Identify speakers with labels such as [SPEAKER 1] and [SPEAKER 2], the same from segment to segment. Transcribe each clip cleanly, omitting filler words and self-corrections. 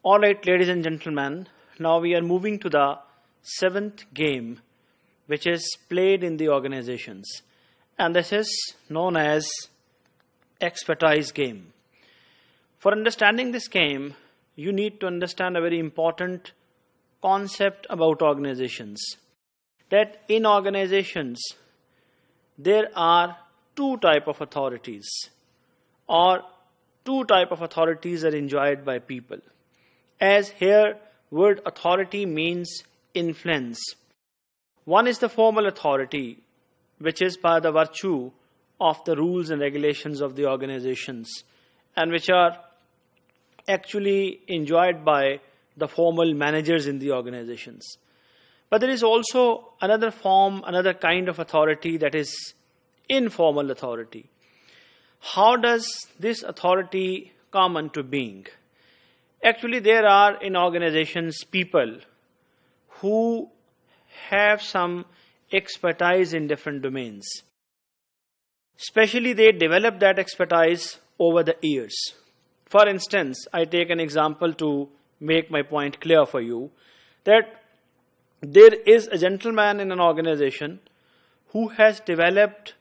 [SPEAKER 1] All right, ladies and gentlemen, now we are moving to the seventh game, which is played in the organizations. And this is known as expertise game. For understanding this game, you need to understand a very important concept about organizations. That in organizations, there are two types of authorities, or two types of authorities are enjoyed by people. As here, word authority means influence. One is the formal authority, which is by the virtue of the rules and regulations of the organizations, and which are actually enjoyed by the formal managers in the organizations. But there is also another form, another kind of authority, that is informal authority. How does this authority come into being? Actually, there are in organizations people who have some expertise in different domains. Especially they develop that expertise over the years. For instance, I take an example to make my point clear for you, that there is a gentleman in an organization who has developed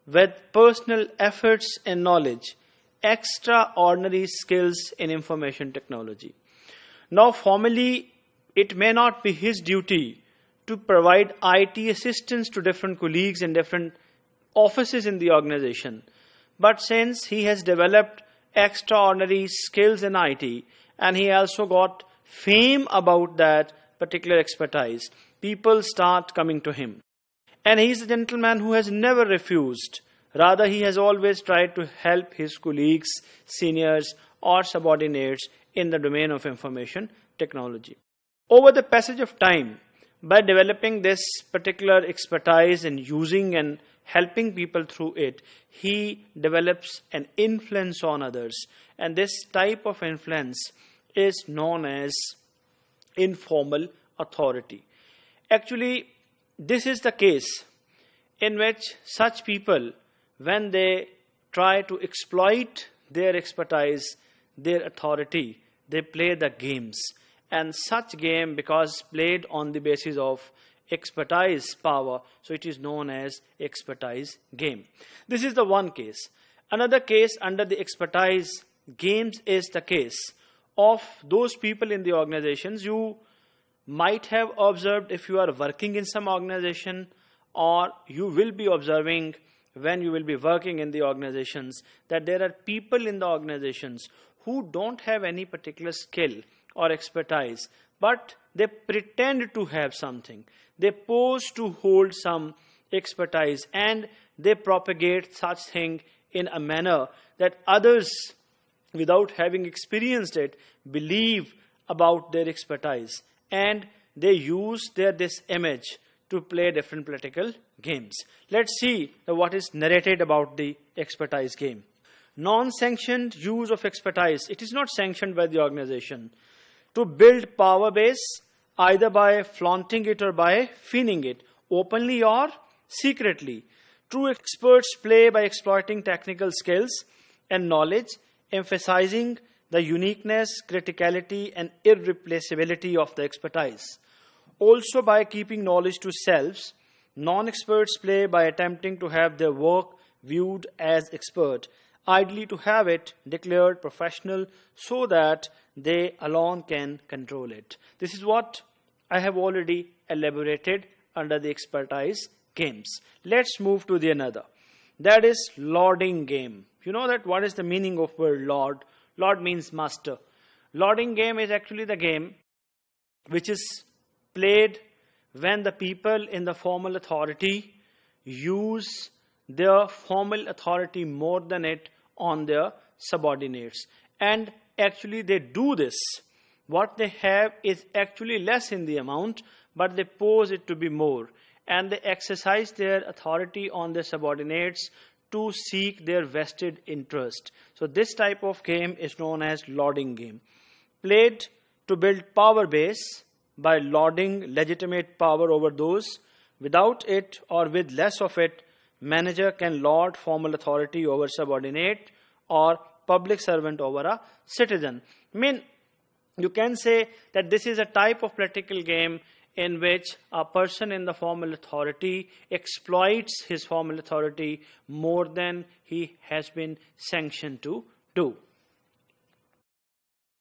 [SPEAKER 1] with personal efforts and knowledge extraordinary skills in information technology. Now, formally, it may not be his duty to provide IT assistance to different colleagues in different offices in the organization. But since he has developed extraordinary skills in IT, and he also got fame about that particular expertise, people start coming to him. And he is a gentleman who has never refused. Rather, he has always tried to help his colleagues, seniors, or subordinates in the domain of information technology. Over the passage of time, by developing this particular expertise and using and helping people through it, he develops an influence on others. And this type of influence is known as informal authority. Actually, this is the case in which such people, when they try to exploit their expertise, their authority, they play the games. And such game, because played on the basis of expertise power, so it is known as expertise game. This is the one case. Another case under the expertise games is the case of those people in the organizations. You might have observed if you are working in some organization, or you will be observing when you will be working in the organizations, that there are people in the organizations who don't have any particular skill or expertise, but they pretend to have something. They pose to hold some expertise, and they propagate such thing in a manner that others, without having experienced it, believe about their expertise, and they use this image to play different political games. Let's see what is narrated about the expertise game. Non-sanctioned use of expertise. It is not sanctioned by the organization. To build power base, either by flaunting it or by feigning it, openly or secretly. True experts play by exploiting technical skills and knowledge, emphasizing the uniqueness, criticality, and irreplaceability of the expertise. Also, by keeping knowledge to selves, non-experts play by attempting to have their work viewed as expert, ideally to have it declared professional so that they alone can control it. This is what I have already elaborated under the expertise games. Let's move to the another. That is lording game. You know that what is the meaning of word lord? Lord means master. Lording game is actually the game which is played when the people in the formal authority use their formal authority more than it on their subordinates. And actually they do this. What they have is actually less in the amount, but they pose it to be more. And they exercise their authority on their subordinates to seek their vested interest. So this type of game is known as lording game. Played to build power base by lording legitimate power over those. Without it or with less of it, manager can lord formal authority over subordinate or public servant over a citizen. I mean, You can say that this is a type of political game in which a person in the formal authority exploits his formal authority more than he has been sanctioned to do.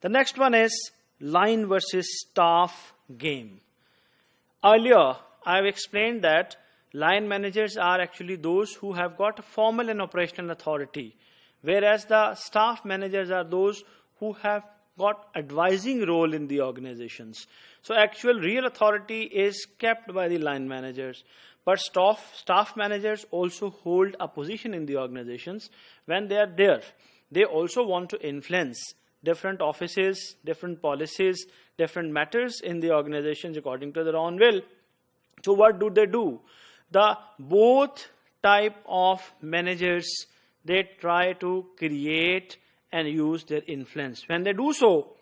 [SPEAKER 1] The next one is line versus staff game. Earlier, I've explained that line managers are actually those who have got a formal and operational authority, whereas the staff managers are those who have got advising role in the organizations. So actual real authority is kept by the line managers, but staff managers also hold a position in the organizations. When they are there, they also want to influence different offices, different policies, different matters in the organizations according to their own will. So what do? The both type of managers, they try to create and use their influence. When they do so,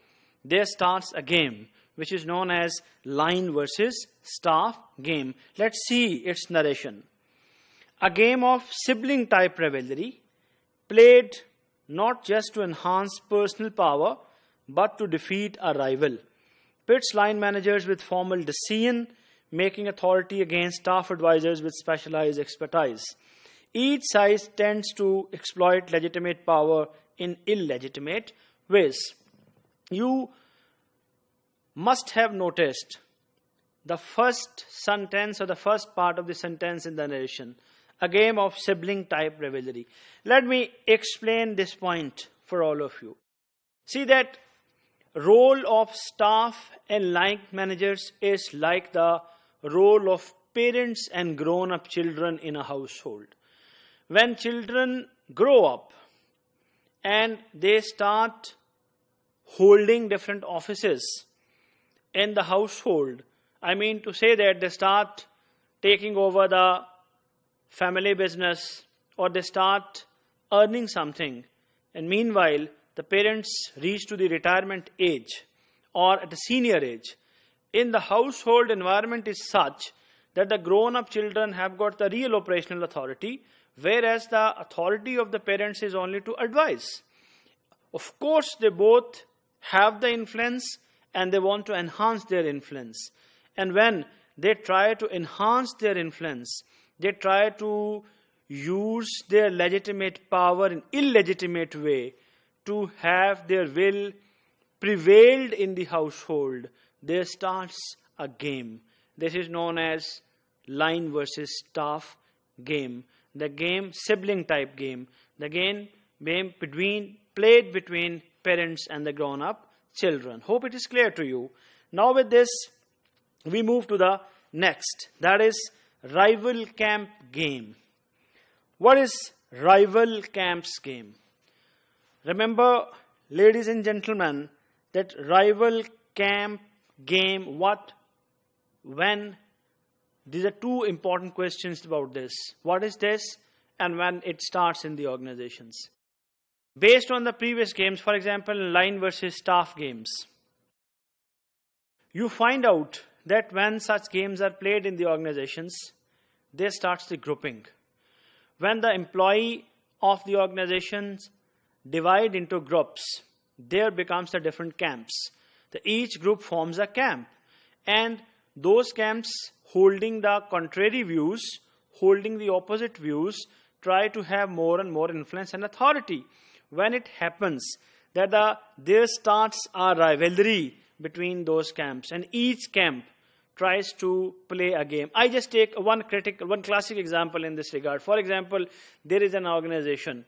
[SPEAKER 1] there starts a game which is known as line versus staff game. Let's see its narration. A game of sibling type rivalry played not just to enhance personal power but to defeat a rival. Pits line managers with formal decision making authority against staff advisors with specialized expertise. Each side tends to exploit legitimate power in illegitimate ways. You must have noticed the first sentence or the first part of the sentence in the narration, a game of sibling type rivalry. Let me explain this point for all of you. See that role of staff and line managers is like the role of parents and grown-up children in a household. When children grow up and they start holding different offices in the household, I mean to say that they start taking over the family business or they start earning something, and meanwhile the parents reach to the retirement age or at a senior age. In the household environment is such that the grown-up children have got the real operational authority, whereas the authority of the parents is only to advise. Of course, they both have the influence and they want to enhance their influence. And when they try to enhance their influence, they try to use their legitimate power in illegitimate way to have their will prevailed in the household. There starts a game. This is known as line versus staff game. The game, sibling type game. The game played between parents and the grown-up children. Hope it is clear to you. Now with this, we move to the next. That is rival camp game. What is rival camps game? Remember, ladies and gentlemen, that rival camp game, what, when, these are two important questions about this. What is this and when it starts in the organizations? Based on the previous games, for example, line versus staff games, you find out that when such games are played in the organizations, there starts the grouping. When the employee of the organizations divide into groups, there becomes the different camps. Each group forms a camp, and those camps holding the contrary views, holding the opposite views, try to have more and more influence and authority. When it happens that there starts a rivalry between those camps, and each camp tries to play a game. I just take one classic example in this regard. For example, there is an organization,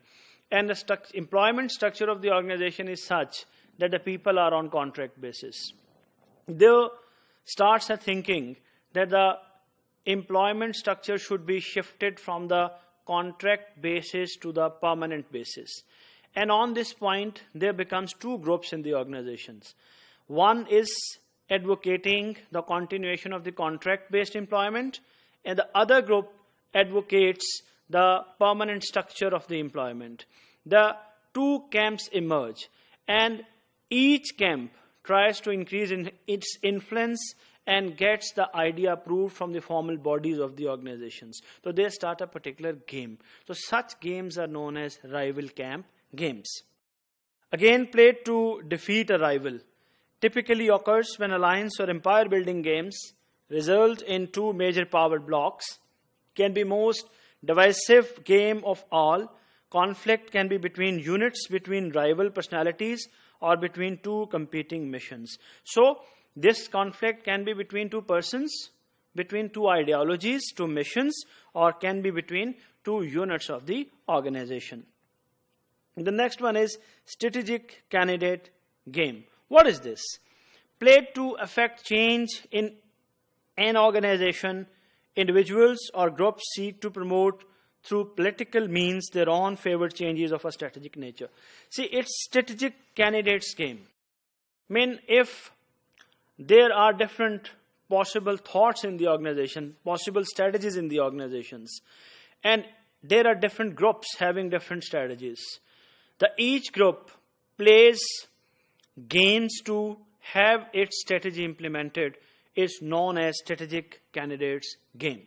[SPEAKER 1] and the employment structure of the organization is such that the people are on contract basis. There starts a thinking that the employment structure should be shifted from the contract basis to the permanent basis. And on this point, there becomes two groups in the organizations. One is advocating the continuation of the contract-based employment, and the other group advocates the permanent structure of the employment. The two camps emerge, and each camp tries to increase in its influence and gets the idea approved from the formal bodies of the organizations. So they start a particular game. So such games are known as rival camp games. Again, played to defeat a rival. typically occurs when alliance or empire building games result in two major power blocks, can be most divisive game of all. Conflict can be between units, between rival personalities, or between two competing missions. So, this conflict can be between two persons, between two ideologies, two missions, or can be between two units of the organization. The next one is strategic candidate game. What is this? Played to affect change in an organization, individuals or groups seek to promote through political means their own favored changes of a strategic nature. See, it's strategic candidates game. I mean, if there are different possible thoughts in the organization, possible strategies in the organizations, and there are different groups having different strategies, each group plays games to have its strategy implemented is known as strategic candidates game.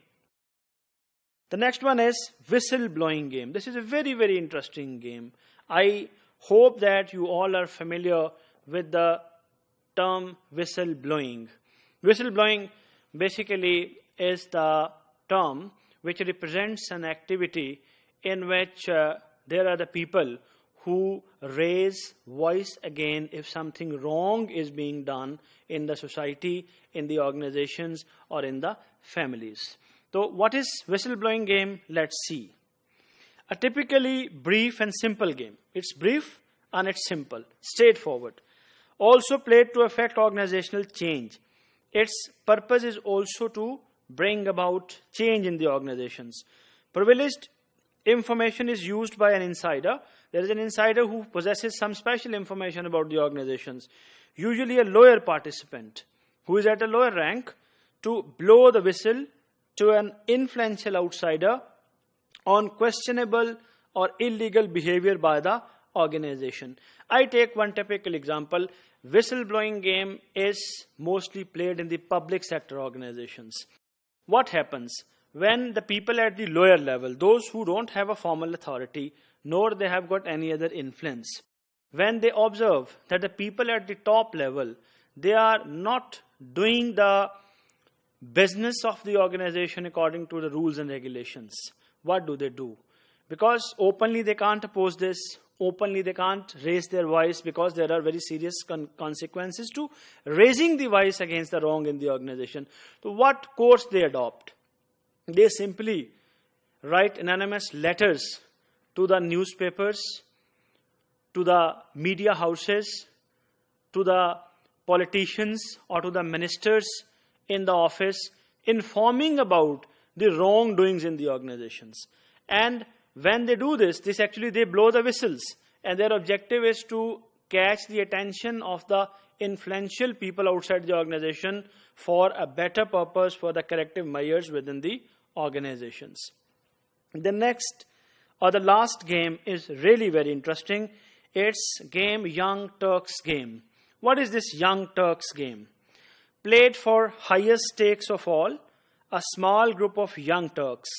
[SPEAKER 1] The next one is whistle blowing game. This is a very, very interesting game. I hope that you all are familiar with the term whistle blowing. Whistle blowing basically is the term which represents an activity in which there are the people who raise voice again if something wrong is being done in the society, in the organizations, or in the families. So what is whistleblowing game? Let's see. A typically brief and simple game. It's brief and it's simple, straightforward. Also played to affect organizational change. Its purpose is also to bring about change in the organizations. Privileged information is used by an insider. There is an insider who possesses some special information about the organizations, usually a lower participant who is at a lower rank, to blow the whistle to an influential outsider on questionable or illegal behavior by the organization. I take one typical example. Whistleblowing game is mostly played in the public sector organizations. What happens when the people at the lower level, those who don't have a formal authority, nor they have got any other influence, when they observe that the people at the top level, they are not doing the business of the organization according to the rules and regulations, what do? Because openly they can't oppose this, openly they can't raise their voice, because there are very serious consequences to raising the voice against the wrong in the organization. So what course they adopt? They simply write anonymous letters to the newspapers, to the media houses, to the politicians, or to the ministers in the office, informing about the wrongdoings in the organizations. And when they do this, they blow the whistles, and their objective is to catch the attention of the influential people outside the organization for a better purpose, for the corrective measures within the organizations. The next or the last game is really very interesting. It's game Young Turks game. What is this Young Turks game? Played for highest stakes of all, a small group of young Turks,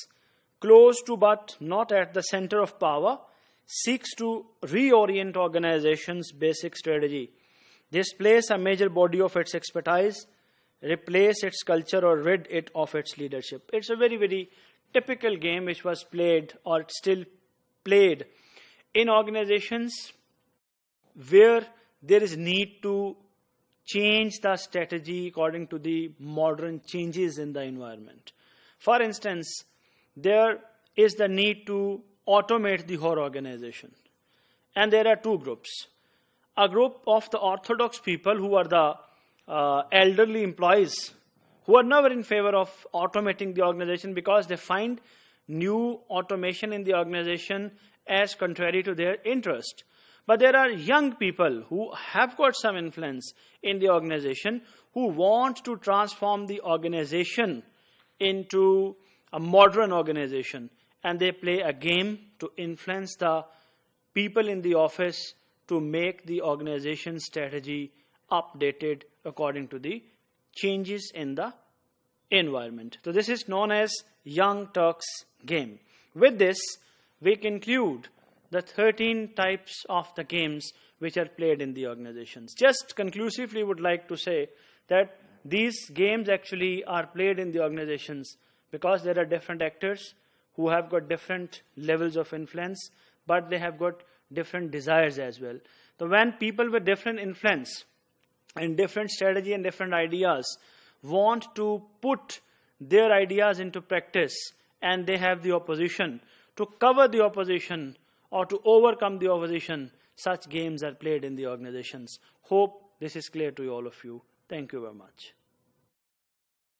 [SPEAKER 1] close to but not at the center of power, seeks to reorient organization's basic strategy, displace a major body of its expertise, replace its culture, or rid it of its leadership. It's a very, very typical game which was played or still played in organizations where there is need to change the strategy according to the modern changes in the environment. For instance, there is the need to automate the whole organization. And there are two groups. A group of the orthodox people who are the elderly employees who are never in favor of automating the organization because they find new automation in the organization as contrary to their interest. But there are young people who have got some influence in the organization who want to transform the organization into a modern organization. And they play a game to influence the people in the office to make the organization strategy updated according to the changes in the environment. So this is known as Young Turks game. With this, we conclude the 13 types of the games which are played in the organizations. Just conclusively would like to say that these games actually are played in the organizations because there are different actors who have got different levels of influence, but they have got different desires as well. So when people with different influence and different strategy and different ideas want to put their ideas into practice, and they have the opposition to cover the opposition or to overcome the opposition, such games are played in the organizations. Hope this is clear to all of you. Thank you very much.